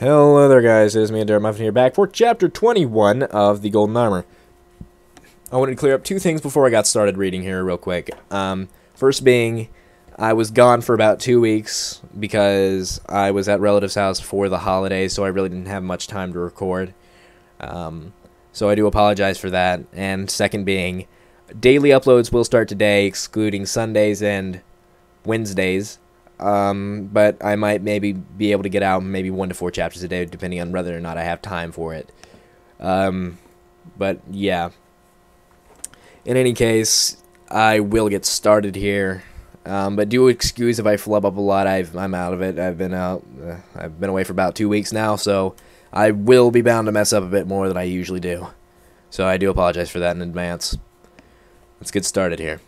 Hello there guys, it is me and Darren Muffin here back for chapter 21 of the Golden Armor. I wanted to clear up two things before I got started reading here real quick. First being, I was gone for about 2 weeks because I was at relatives' house for the holidays, so I really didn't have much time to record. So I do apologize for that. And second being, daily uploads will start today, excluding Sundays and Wednesdays. But I might maybe be able to get out maybe 1 to 4 chapters a day, depending on whether or not I have time for it. But yeah. In any case, I will get started here. But do excuse if I flub up a lot. I'm out of it. I've been away for about 2 weeks now, so I will be bound to mess up a bit more than I usually do. So I do apologize for that in advance. Let's get started here.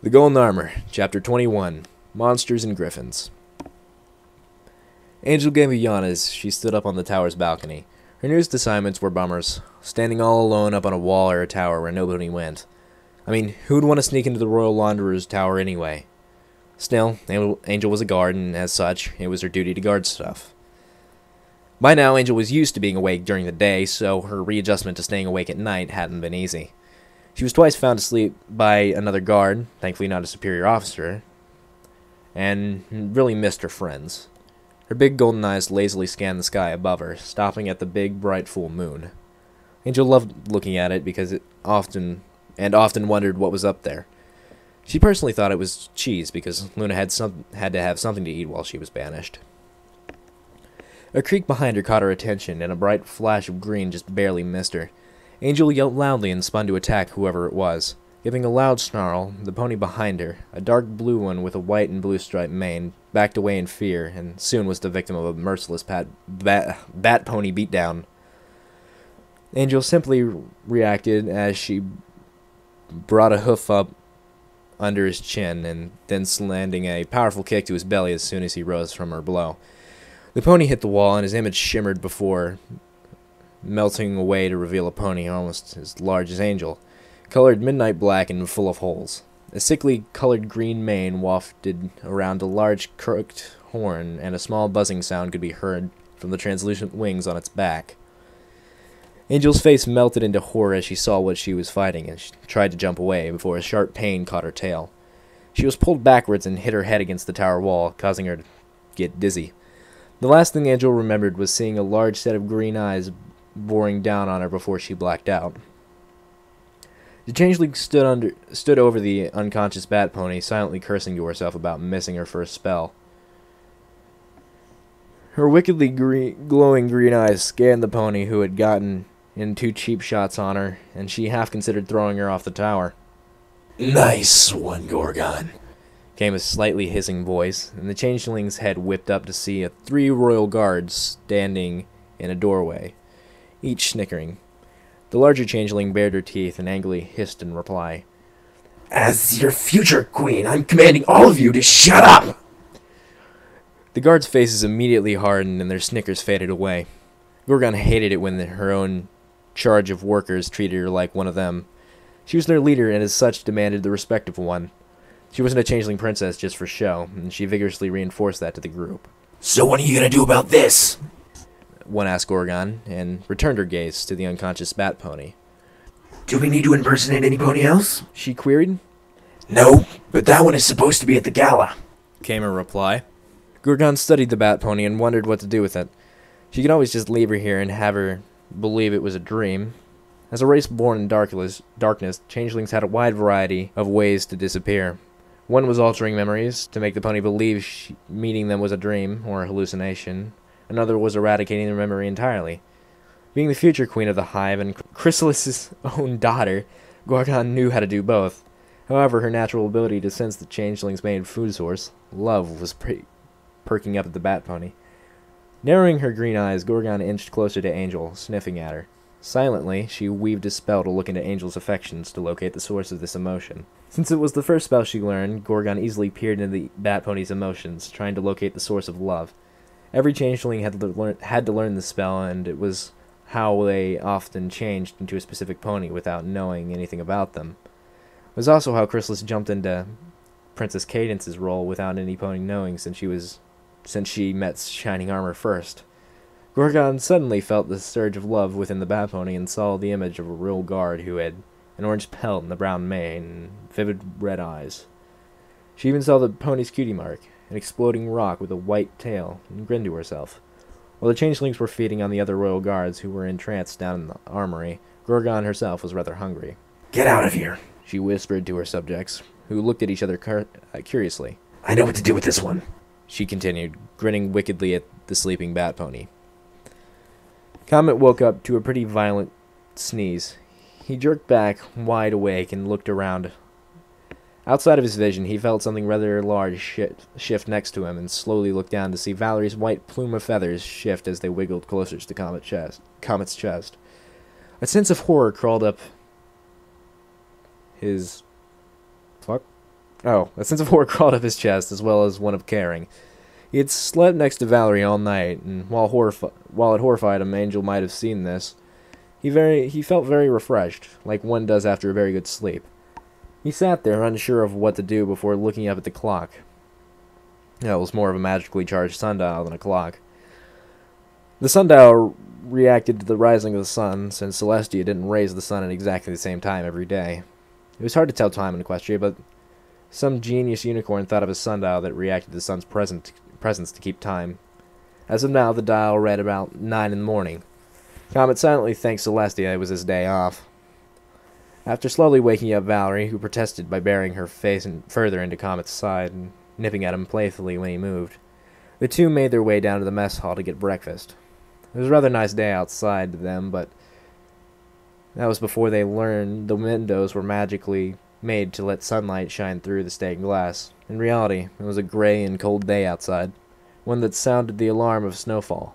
The Golden Armor, Chapter 21. Monsters and Griffins. Angel gave a yawn as she stood up on the tower's balcony. Her newest assignments were bummers, standing all alone up on a wall or a tower where nobody went. I mean, who'd want to sneak into the Royal Launderer's tower anyway? Still, Angel was a guard, and as such, it was her duty to guard stuff. By now, Angel was used to being awake during the day, so her readjustment to staying awake at night hadn't been easy. She was twice found asleep by another guard, thankfully not a superior officer, and really missed her friends. Her big golden eyes lazily scanned the sky above her, stopping at the big, bright full moon. Angel loved looking at it because it often wondered what was up there. She personally thought it was cheese because Luna had to have something to eat while she was banished. A creak behind her caught her attention, and a bright flash of green just barely missed her. Angel yelled loudly and spun to attack whoever it was. Giving a loud snarl, the pony behind her, a dark blue one with a white and blue striped mane, backed away in fear, and soon was the victim of a merciless bat pony beatdown. Angel simply reacted as she brought a hoof up under his chin, and then landing a powerful kick to his belly as soon as he rose from her blow. The pony hit the wall, and his image shimmered before melting away to reveal a pony almost as large as Angel, colored midnight black and full of holes. A sickly colored green mane wafted around a large crooked horn, and a small buzzing sound could be heard from the translucent wings on its back. Angel's face melted into horror as she saw what she was fighting, and she tried to jump away before a sharp pain caught her tail. She was pulled backwards and hit her head against the tower wall, causing her to get dizzy. The last thing Angel remembered was seeing a large set of green eyes boring down on her before she blacked out. The changeling stood over the unconscious bat pony, silently cursing to herself about missing her first spell. Her wickedly glowing green eyes scanned the pony, who had gotten in 2 cheap shots on her, and she half considered throwing her off the tower. "Nice one, Gorgon," came a slightly hissing voice, and the changeling's head whipped up to see 3 royal guards standing in a doorway, each snickering. The larger changeling bared her teeth and angrily hissed in reply. "As your future queen, I'm commanding all of you to shut up!" The guards' faces immediately hardened and their snickers faded away. Gorgon hated it when her own charge of workers treated her like one of them. She was their leader and as such demanded the respect of one. She wasn't a changeling princess just for show, and she vigorously reinforced that to the group. "So what are you gonna do about this?" one asked Gorgon, and returned her gaze to the unconscious bat pony. "Do we need to impersonate any pony else?" she queried. "No, but that one is supposed to be at the gala," came her reply. Gorgon studied the bat pony and wondered what to do with it. She could always just leave her here and have her believe it was a dream. As a race born in darkness, changelings had a wide variety of ways to disappear. One was altering memories, to make the pony believe meeting them was a dream or a hallucination. Another was eradicating their memory entirely. Being the future queen of the hive and Chrysalis's own daughter, Gorgon knew how to do both. However, her natural ability to sense the changeling's main food source, love, was perking up at the bat pony. Narrowing her green eyes, Gorgon inched closer to Angel, sniffing at her. Silently, she weaved a spell to look into Angel's affections to locate the source of this emotion. Since it was the first spell she learned, Gorgon easily peered into the bat pony's emotions, trying to locate the source of love. Every changeling had to learn the spell, and it was how they often changed into a specific pony without knowing anything about them. It was also how Chrysalis jumped into Princess Cadence's role without any pony knowing, since she met Shining Armor first. Gorgon suddenly felt the surge of love within the bat pony and saw the image of a real guard who had an orange pelt and a brown mane and vivid red eyes. She even saw the pony's cutie mark, an exploding rock with a white tail, and grinned to herself. While the changelings were feeding on the other royal guards who were entranced down in the armory, Gorgon herself was rather hungry. Get out of here, She whispered to her subjects, who looked at each other curiously. I know what to do with this one. She continued, grinning wickedly at the sleeping bat pony. Comet woke up to a pretty violent sneeze. He jerked back, wide awake, and looked around. Outside of his vision, he felt something rather large shift next to him, and slowly looked down to see Valerie's white plume of feathers shift as they wiggled closer to Comet's chest. A sense of horror crawled up his... a sense of horror crawled up his chest, as well as one of caring. He had slept next to Valerie all night, and while it horrified him, Angel might have seen this. He felt very refreshed, like one does after a very good sleep. He sat there, unsure of what to do, before looking up at the clock. It was more of a magically charged sundial than a clock. The sundial reacted to the rising of the sun, since Celestia didn't raise the sun at exactly the same time every day. It was hard to tell time in Equestria, but some genius unicorn thought of a sundial that reacted to the sun's presence to keep time. As of now, the dial read about 9 in the morning. Comet silently thanked Celestia it was his day off. After slowly waking up Valerie, who protested by burying her face further into Comet's side and nipping at him playfully when he moved, the two made their way down to the mess hall to get breakfast. It was a rather nice day outside to them, but that was before they learned the windows were magically made to let sunlight shine through the stained glass. In reality, it was a gray and cold day outside, one that sounded the alarm of snowfall.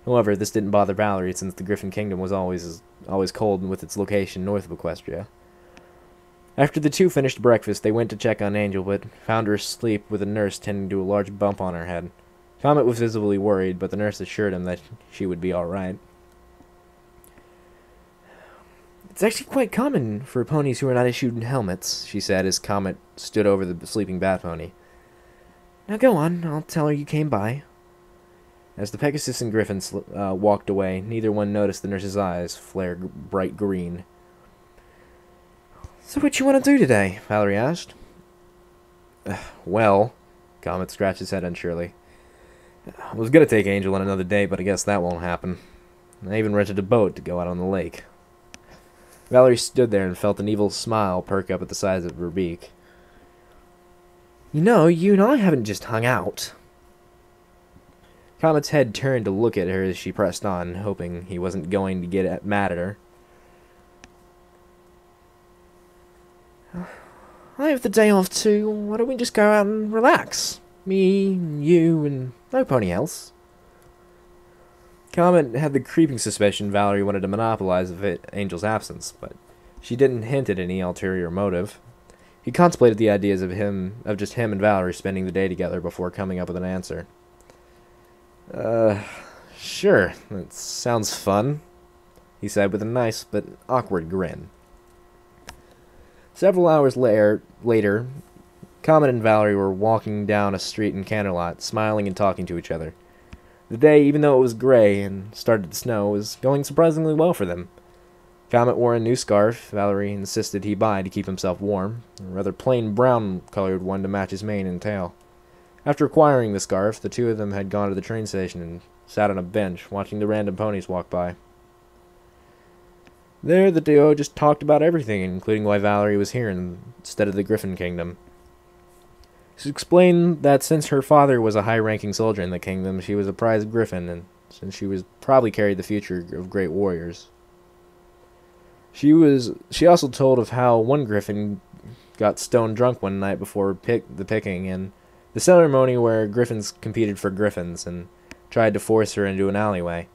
However, this didn't bother Valerie, since the Griffin Kingdom was always cold with its location north of Equestria. After the two finished breakfast, they went to check on Angel, but found her asleep with a nurse tending to a large bump on her head. Comet was visibly worried, but the nurse assured him that she would be all right. It's actually quite common for ponies who are not issued helmets, she said as Comet stood over the sleeping bat pony. Now go on, I'll tell her you came by. As the Pegasus and Griffin walked away, neither one noticed the nurse's eyes flare bright green. So what you want to do today? Valerie asked. Well, Comet scratched his head unsurely. I was going to take Angel on another date, but I guess that won't happen. I even rented a boat to go out on the lake. Valerie stood there and felt an evil smile perk up at the sides of her beak. You know, you and I haven't just hung out. Comet's head turned to look at her as she pressed on, hoping he wasn't going to get mad at her. I have the day off too. Why don't we just go out and relax? Me, you, and nobody else. Comet had the creeping suspicion Valerie wanted to monopolize Angel's absence, but she didn't hint at any ulterior motive. He contemplated the ideas of just him and Valerie spending the day together before coming up with an answer. Sure, that sounds fun, he said with a nice but awkward grin. Several hours later, Comet and Valerie were walking down a street in Canterlot, smiling and talking to each other. The day, even though it was gray and started to snow, was going surprisingly well for them. Comet wore a new scarf Valerie insisted he buy to keep himself warm, a rather plain brown-colored one to match his mane and tail. After acquiring the scarf, the two of them had gone to the train station and sat on a bench, watching the random ponies walk by. There, the duo just talked about everything, including why Valerie was here instead of the Griffin Kingdom. She explained that since her father was a high-ranking soldier in the kingdom, she was a prized griffin, and since she was probably carried the future of great warriors. She also told of how one griffin got stone drunk one night before the picking, and the ceremony where griffins competed for griffins, and tried to force her into an alleyway.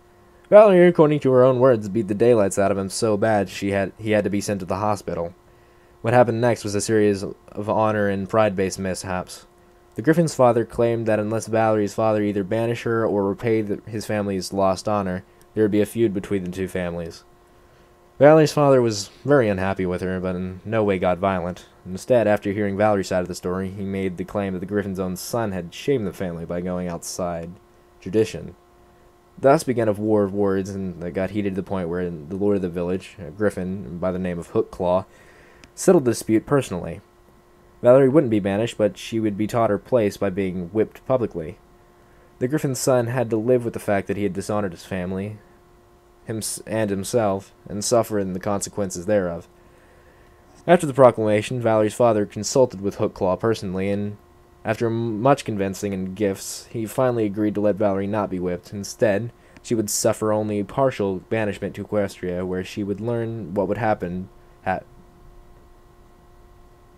Valerie, according to her own words, beat the daylights out of him so bad he had to be sent to the hospital. What happened next was a series of honor and pride-based mishaps. The Griffin's father claimed that unless Valerie's father either banished her or repaid his family's lost honor, there would be a feud between the two families. Valerie's father was very unhappy with her, but in no way got violent. Instead, after hearing Valerie's side of the story, he made the claim that the Griffin's own son had shamed the family by going outside tradition. Thus began a war of words, and that got heated to the point where the lord of the village, a griffin by the name of Hookclaw, settled the dispute personally. Valerie wouldn't be banished, but she would be taught her place by being whipped publicly. The griffin's son had to live with the fact that he had dishonored his family and himself, and suffer in the consequences thereof. After the proclamation, Valerie's father consulted with Hookclaw personally, and after much convincing and gifts, he finally agreed to let Valerie not be whipped. Instead, she would suffer only partial banishment to Equestria, where she would learn what would happen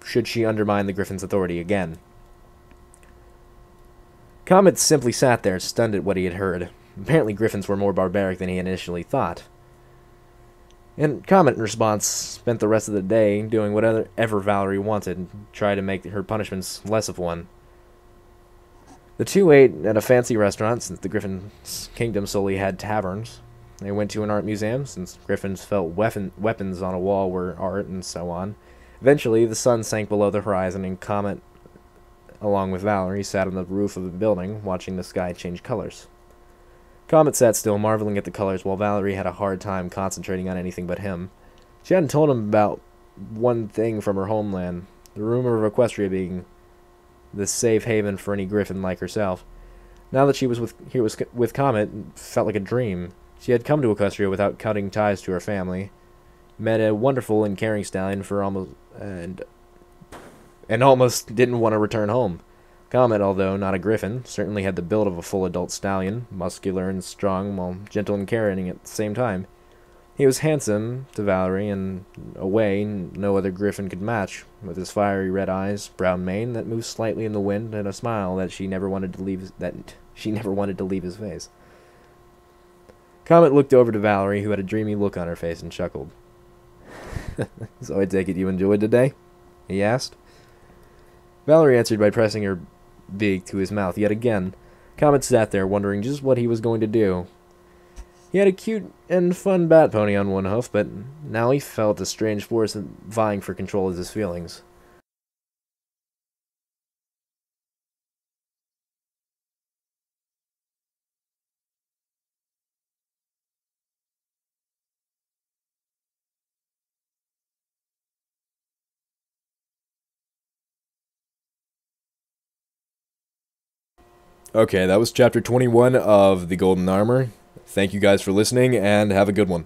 should she undermine the griffin's authority again. Comet simply sat there, stunned at what he had heard. Apparently griffins were more barbaric than he initially thought. And Comet, in response, spent the rest of the day doing whatever Valerie wanted, and tried to make her punishments less of one. The two ate at a fancy restaurant, since the Griffin's kingdom solely had taverns. They went to an art museum, since griffins felt weapons on a wall were art, and so on. Eventually, the sun sank below the horizon, and Comet, along with Valerie, sat on the roof of a building, watching the sky change colors. Comet sat still, marveling at the colors, while Valerie had a hard time concentrating on anything but him. She hadn't told him about one thing from her homeland, the rumor of Equestria being the safe haven for any griffin like herself. Now that she was with Comet, it felt like a dream. She had come to Equestria without cutting ties to her family, met a wonderful and caring stallion and almost didn't want to return home. Comet, although not a griffin, certainly had the build of a full adult stallion, muscular and strong, while gentle and caring at the same time. He was handsome to Valerie, in a way no other griffin could match, with his fiery red eyes, brown mane that moved slightly in the wind, and a smile that she never wanted to leave his face. Comet looked over to Valerie, who had a dreamy look on her face, and chuckled. "So I take it you enjoyed today?" he asked. Valerie answered by pressing her beak to his mouth yet again. Comet sat there, wondering just what he was going to do. He had a cute and fun bat pony on one hoof, but now he felt a strange force vying for control of his feelings. Okay, that was chapter 21 of The Golden Armor. Thank you guys for listening, and have a good one.